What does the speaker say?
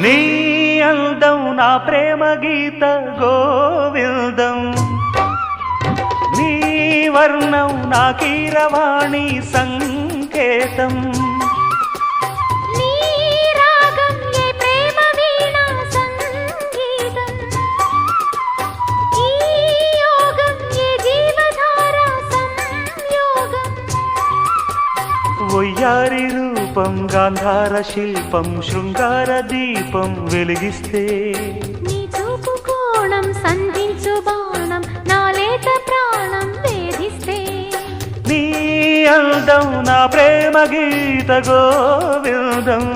నీ అందం నా ప్రేమ గీత గోవిందం, నీ వర్ణం నా కీరవాణి సంకేతం. ఒయ్యారి రూపం గాంధార శిల్పం శృంగార దీపం వెలిగిస్తే, నీ చూపు కోణం సంధించు బాణం నా లేత ప్రాణం వేధిస్తే, నీ అందం నా ప్రేమ గీత గోవిందం.